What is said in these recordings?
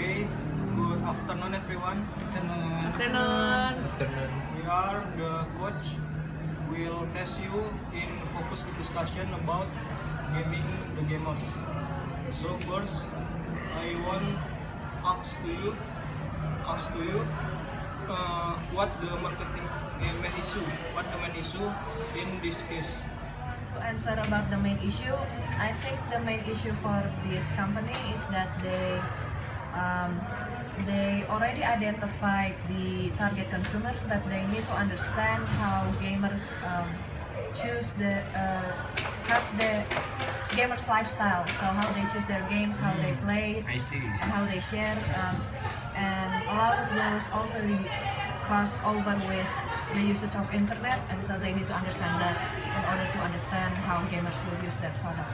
Okay, good afternoon everyone. Afternoon. We are the coach. Will test you in focus discussion about gaming the gamers. So first, I want ask to you, what the marketing main issue? What the main issue in this case? To answer about the main issue, I think the main issue for this company is that they already identified the target consumers, but they need to understand how gamers choose have the gamers lifestyle. So how they choose their games, how they play, I see. and how they share, and a lot of those also cross over with the usage of internet, and so they need to understand that in order to understand how gamers will use that product.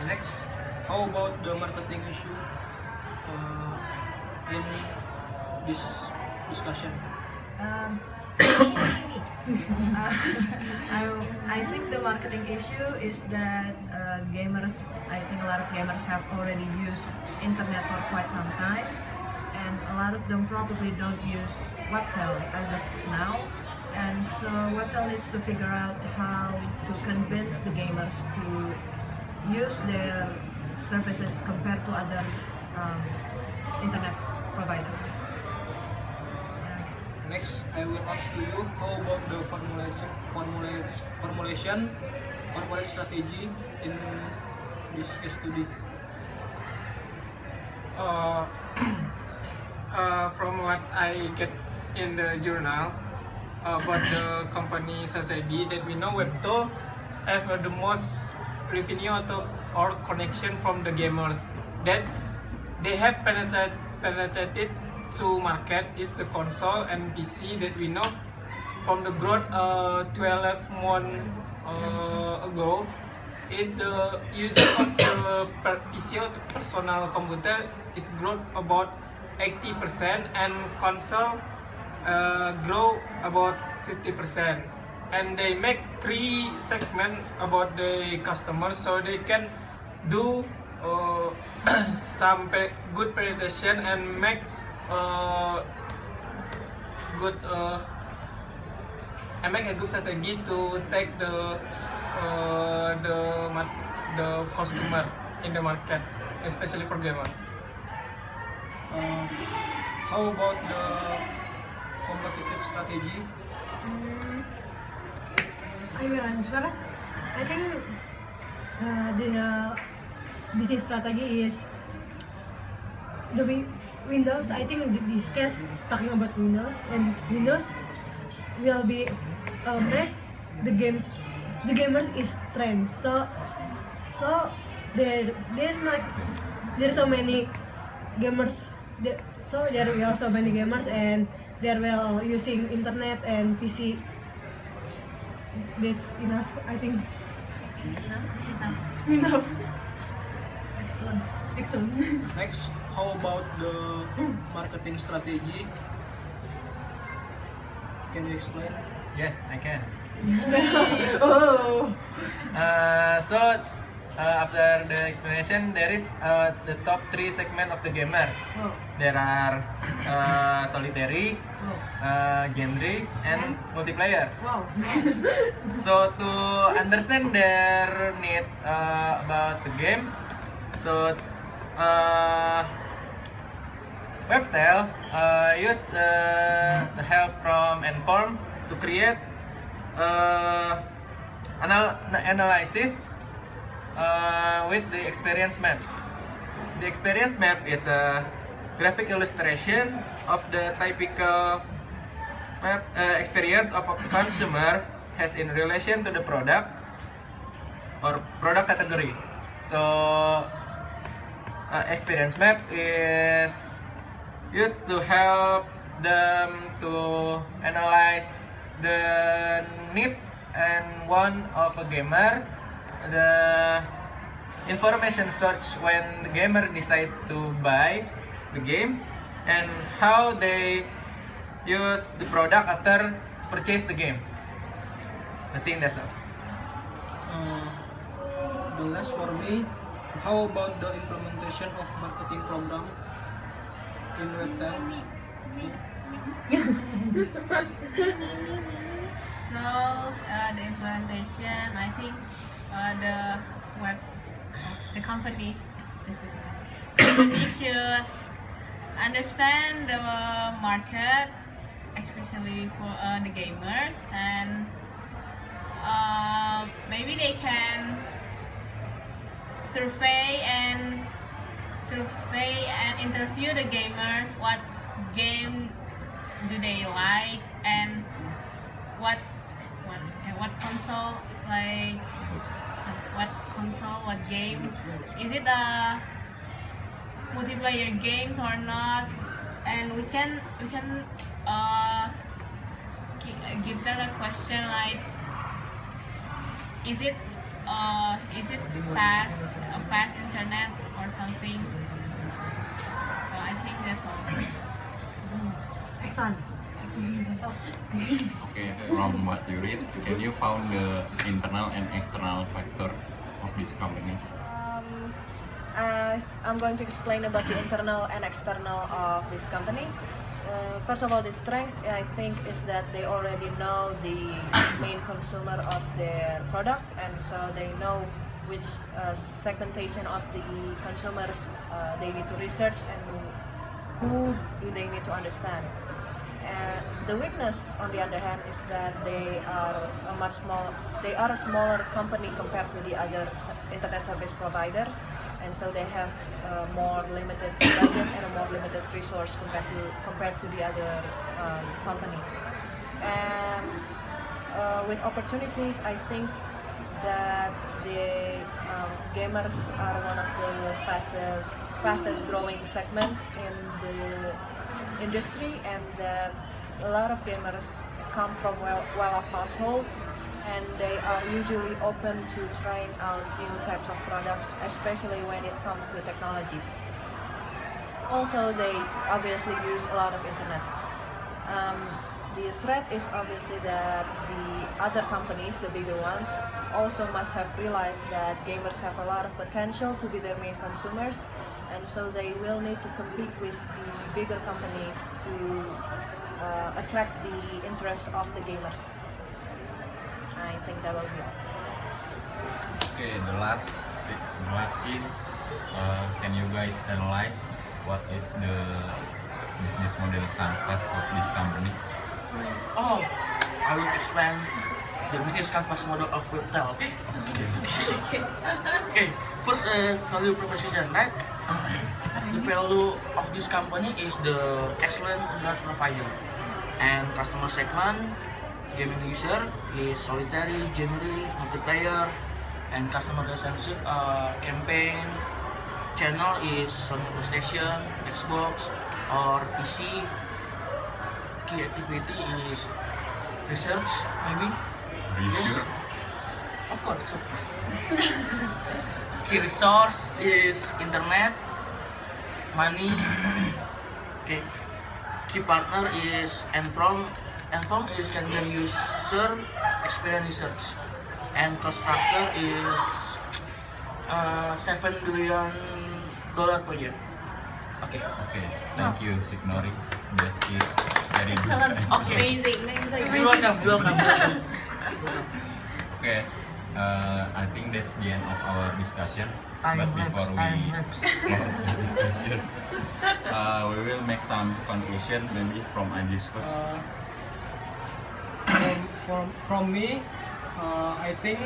Next, how about the marketing issue in this discussion? I think the marketing issue is that gamers, I think a lot of gamers have already used internet for quite some time, and a lot of them probably don't use Webtel as of now, and so Webtel needs to figure out how to convince the gamers to use their services compared to other internet provider. Next, I will ask to you, how about the formulation corporate strategy in this case study? From what I get in the journal about the company strategy, that we know Webto have the most revenue or connection from the gamers, that they have penetrated to market is the console and PC, that we know from the growth 12 months ago is the user of the PC or personal computer is growth about 80%, and console grow about 50%, and they make 3 segments about the customers, so they can do some good penetration and make make a good strategy to take the customer in the market, especially for gamer. How about the competitive strategy? I will answer. I think the business strategy is the Windows. I think in this case talking about Windows, and Windows will be make the gamers is trend. So there's so many gamers. So there will so many gamers, and they will using internet and PC. That's enough, I think. Enough. Excellent. Next, how about the marketing strategy? Can you explain? Yes, I can. Oh. After the explanation, there is the top 3 segment of the gamer. Oh. There are solitary, genre, and multiplayer. Wow. So to understand their need about the game, so Webtel use the help from Inform to create analysis with the experience maps. The experience map is a graphic illustration of the typical map experience of a consumer has in relation to the product or product category. So experience map is used to help them to analyze the need and want of a gamer, the information search when the gamer decide to buy the game, and how they use the product after purchase the game. I think that's all. The last for me, How about the implementation of marketing program in Web10? So the implementation, I think the company should understand the market, especially for the gamers, and maybe they can survey and interview the gamers what game do they like and what console, like what game is it, a multiplayer games or not, and we can give them a question like is it fast internet or something. So I think that's all. Excellent. Okay, from what you read, can you found the internal and external factor of this company? I'm going to explain about the internal and external of this company. First of all, the strength I think is that they already know the main consumer of their product, and so they know which segmentation of the consumers they need to research and who do they need to understand. And the weakness, on the other hand, is that they are a smaller company compared to the other internet service providers, and so they have more limited budget and a more limited resource compared to the other company. And with opportunities, I think that the gamers are one of the fastest growing segment in the industry, and that a lot of gamers come from well-off households, and they are usually open to trying out new types of products, especially when it comes to technologies. Also, they obviously use a lot of internet. The threat is obviously that the other companies, the bigger ones, also must have realized that gamers have a lot of potential to be their main consumers, and so they will need to compete with the bigger companies to attract the interest of the gamers. I think that will be all. Okay, the last is, can you guys analyze what is the business model canvas of this company? Oh, I will explain the business canvas model of Webtel, okay? Okay, first value proposition, right? The value of this company is the excellent internet provider, and customer segment, gaming user is solitary, generic, multiplayer, and customer relationship campaign channel is Sony PlayStation, Xbox, or PC. Key activity is research, maybe. Are you Yes. sure? Of course. Key resource is internet, money. Okay. Key partner is Enform is Canadian user experience research, and cost structure is $7 billion per year. Okay. Okay, thank you, Signori. That is very good. Excellent. answer. Amazing. You're welcome. Okay, I think that's the end of our discussion. Time But lapse, before time we lapse. close the discussion, we will make some conclusion, maybe from Ajis first. From me, I think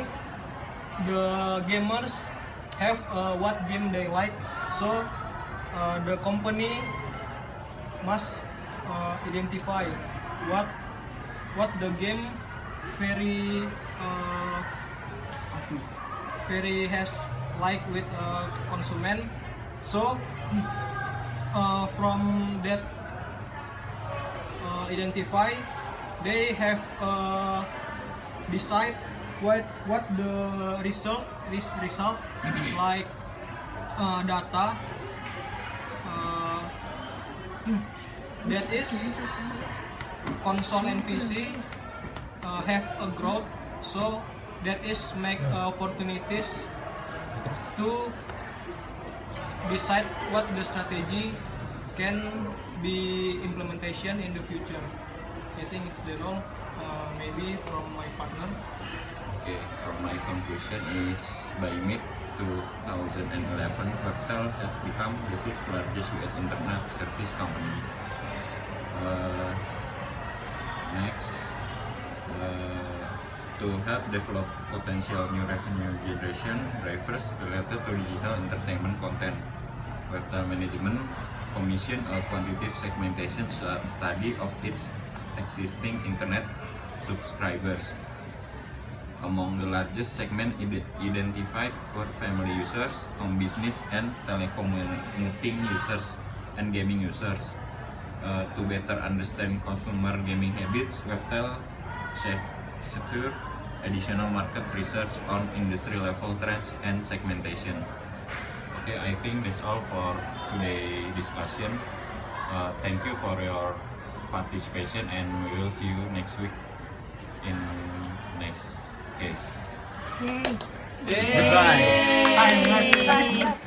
the gamers have what game they like, so the company must identify what the game very has like with consumer. So from that identify, they have decide what the result like data that is console and PC have a growth, so that is make opportunities to decide what the strategy can be implementation in the future. I think it's that all. Maybe from my partner. Okay, from my conclusion is by mid 2011, Webtel had become the fifth largest US internet service company. Next, to help develop potential new revenue generation drivers related to digital entertainment content, Webtel Management commissioned a quantitative segmentation study of its existing internet subscribers. Among the largest segment identified were family users, home business, and telecommuting users and gaming users. To better understand consumer gaming habits, Webtel secured additional market research on industry level trends and segmentation. Okay, I think that's all for today's discussion. Thank you for your participation, and we will see you next week in next case. Yay! Goodbye. Time.